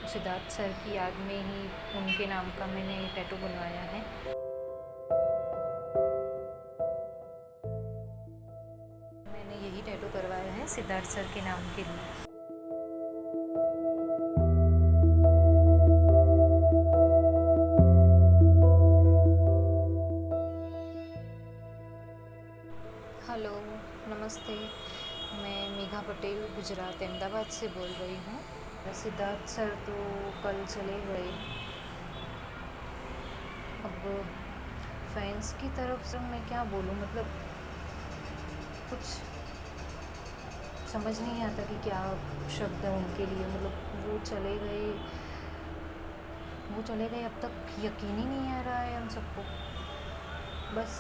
Siddharth sir की याद में ही उनके नाम का मैंने टैटू बनवाया है। मैंने यही टैटू करवाया है सिद्धार्थ सर के नाम के लिए। हेलो, नमस्ते। मैं मेघा पटेल गुजरात अहमदाबाद से बोल रही हूँ। सिद्धार्थ सर तो कल चले गए। अब फैंस की तरफ से मैं क्या बोलूँ, मतलब कुछ समझ नहीं आता कि क्या शब्द है उनके लिए। मतलब वो चले गए, अब तक यकीन ही नहीं आ रहा है हम सबको। बस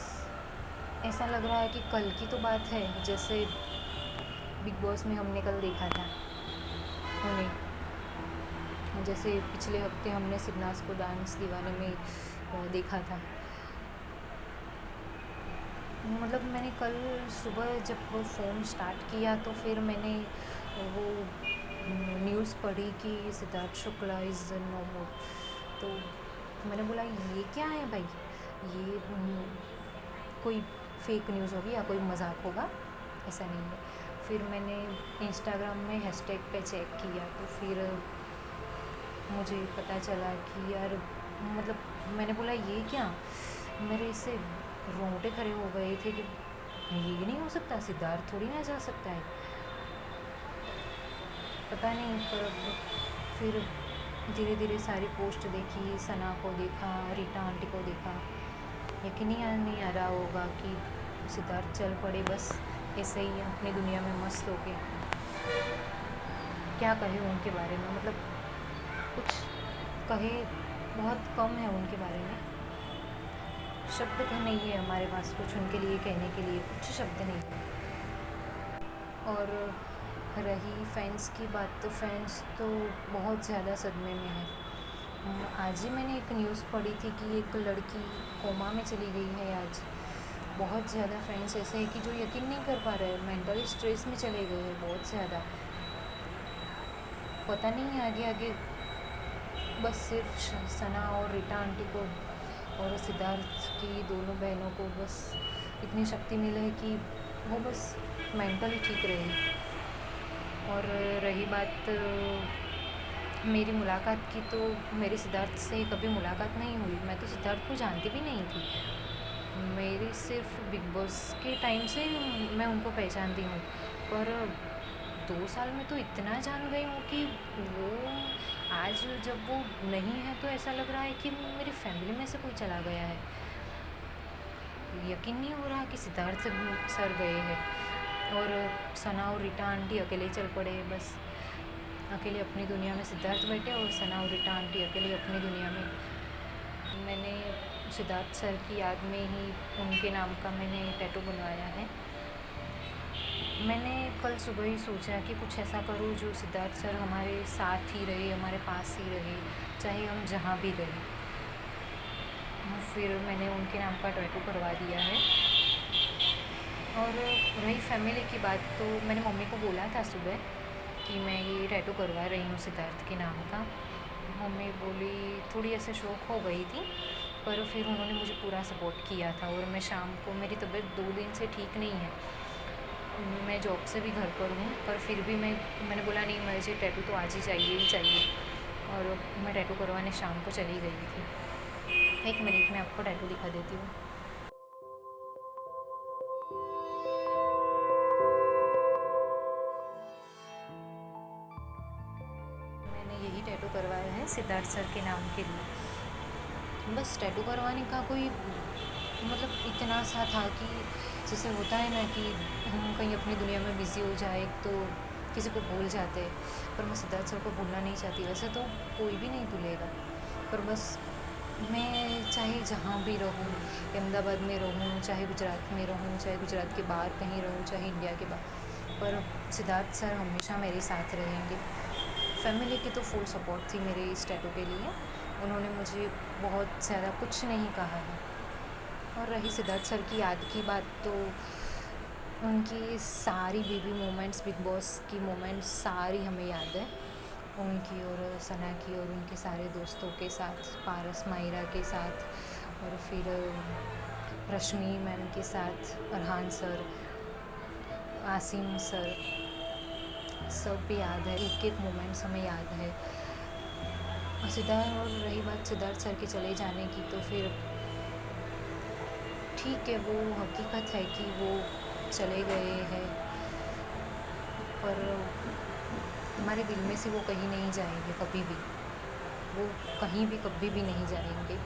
ऐसा लग रहा है कि कल की तो बात है, जैसे बिग बॉस में हमने कल देखा था उन्हें, जैसे पिछले हफ्ते हमने सिबनास को डांस दीवाने में देखा था। मतलब मैंने कल सुबह जब वो फ़ोन स्टार्ट किया तो फिर मैंने वो न्यूज़ पढ़ी कि सिद्धार्थ शुक्ला इज़ नो मोर। तो मैंने बोला ये क्या है भाई, ये कोई फेक न्यूज़ होगी या कोई मजाक होगा, ऐसा नहीं है। फिर मैंने इंस्टाग्राम में हैशटैग पे चेक किया तो फिर मुझे पता चला कि यार, मतलब मैंने बोला ये क्या, मेरे से रोंगटे खड़े हो गए थे कि ये नहीं हो सकता, सिद्धार्थ थोड़ी ना जा सकता है। पता नहीं, पर फिर धीरे धीरे सारी पोस्ट देखी, सना को देखा, रीटा आंटी को देखा। यकीन ही नहीं आ रहा होगा कि सिद्धार्थ चल पड़े बस ऐसे ही अपनी दुनिया में मस्त होके। क्या कहे उनके बारे में, मतलब कुछ कहे बहुत कम है उनके बारे में। शब्द तो नहीं है हमारे पास कुछ उनके लिए कहने के लिए, कुछ शब्द नहीं है। और रही फैंस की बात, तो फैंस तो बहुत ज़्यादा सदमे में है। आज ही मैंने एक न्यूज़ पढ़ी थी कि एक लड़की कोमा में चली गई है आज। बहुत ज़्यादा फैंस ऐसे हैं कि जो यकीन नहीं कर पा रहे, मेंटल स्ट्रेस में चले गए हैं बहुत ज़्यादा। पता नहीं आगे आगे बस सिर्फ सना और रीटा आंटी को और सिद्धार्थ की दोनों बहनों को बस इतनी शक्ति मिले है कि वो बस मेंटली ठीक रहे। और रही बात मेरी मुलाकात की, तो मेरी सिद्धार्थ से कभी मुलाकात नहीं हुई। मैं तो सिद्धार्थ को जानती भी नहीं थी। मेरी सिर्फ बिग बॉस के टाइम से मैं उनको पहचानती हूँ, पर 2 साल में तो इतना जान गई हूँ कि वो आज जब वो नहीं है तो ऐसा लग रहा है कि मेरी फैमिली में से कोई चला गया है। यकीन नहीं हो रहा कि सिद्धार्थ सर गए हैं और सना और रीटा आंटी अकेले चल पड़े। बस अकेले अपनी दुनिया में सिद्धार्थ बैठे और सना और रीटा आंटी अकेले अपनी दुनिया में। मैंने सिद्धार्थ सर की याद में ही उनके नाम का मैंने टैटू बनवाया है। मैंने कल सुबह ही सोचा कि कुछ ऐसा करूँ जो सिद्धार्थ सर हमारे साथ ही रहे, हमारे पास ही रहे, चाहे हम जहाँ भी रहें। फिर मैंने उनके नाम का टैटू करवा दिया है। और रही फैमिली की बात, तो मैंने मम्मी को बोला था सुबह कि मैं ये टैटू करवा रही हूँ सिद्धार्थ के नाम का। मम्मी बोली, थोड़ी ऐसे शौक हो गई थी, पर फिर उन्होंने मुझे पूरा सपोर्ट किया था। और मैं शाम को, मेरी तबीयत 2 दिन से ठीक नहीं है, मैं जॉब से भी घर पर हूँ, पर फिर भी मैंने बोला नहीं, मुझे टैटू तो आज ही चाहिए ही चाहिए। और मैं टैटू करवाने शाम को चली गई थी। 1 मिनट में आपको टैटू दिखा देती हूँ। मैंने यही टैटू करवाया है सिद्धार्थ सर के नाम के लिए। बस टैटू करवाने का कोई मतलब इतना सा था कि जैसे होता है ना कि हम कहीं अपनी दुनिया में बिज़ी हो जाए तो किसी को भूल जाते हैं, पर मैं सिद्धार्थ सर को भूलना नहीं चाहती। वैसे तो कोई भी नहीं भूलेगा, पर बस मैं चाहे जहाँ भी रहूँ, अहमदाबाद में रहूँ, चाहे गुजरात में रहूँ, चाहे गुजरात के बाहर कहीं रहूँ, चाहे इंडिया के बाहर, पर सिद्धार्थ सर हमेशा मेरे साथ रहेंगे। फैमिली की तो फुल सपोर्ट थी मेरे इस टैटू के लिए। उन्होंने मुझे बहुत ज़्यादा कुछ नहीं कहा है। और रही सिद्धार्थ सर की याद की बात, तो उनकी सारी बेबी मोमेंट्स, बिग बॉस की मोमेंट्स सारी हमें याद है। उनकी और सना की और उनके सारे दोस्तों के साथ, पारस मायरा के साथ, और फिर रश्मि मैम के साथ, अरहान सर, आसिम सर, सब याद है, एक एक मोमेंट्स हमें याद है। सिद्धार्थ, और रही बात सिद्धार्थ सर के चले जाने की, तो फिर ठीक है, वो हकीकत है कि वो चले गए हैं, पर हमारे दिल में से वो कहीं नहीं जाएंगे कभी भी, वो कहीं भी कभी भी नहीं जाएंगे।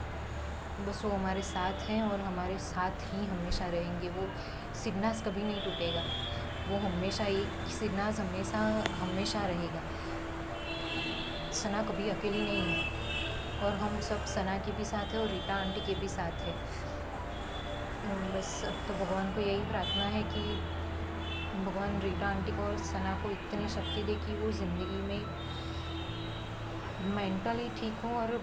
बस वो हमारे साथ हैं और हमारे साथ ही हमेशा रहेंगे। वो सिग्नास कभी नहीं टूटेगा, वो हमेशा एक सिग्नास हमेशा हमेशा रहेगा। सना कभी अकेली नहीं है, और हम सब सना के भी साथ है और रीता आंटी के भी साथ है। बस अब तो भगवान को यही प्रार्थना है कि भगवान रीता आंटी को और सना को इतनी शक्ति दे कि वो ज़िंदगी में मेंटली ठीक हो और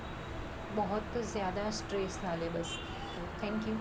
बहुत ज़्यादा स्ट्रेस ना ले बस। Thank you.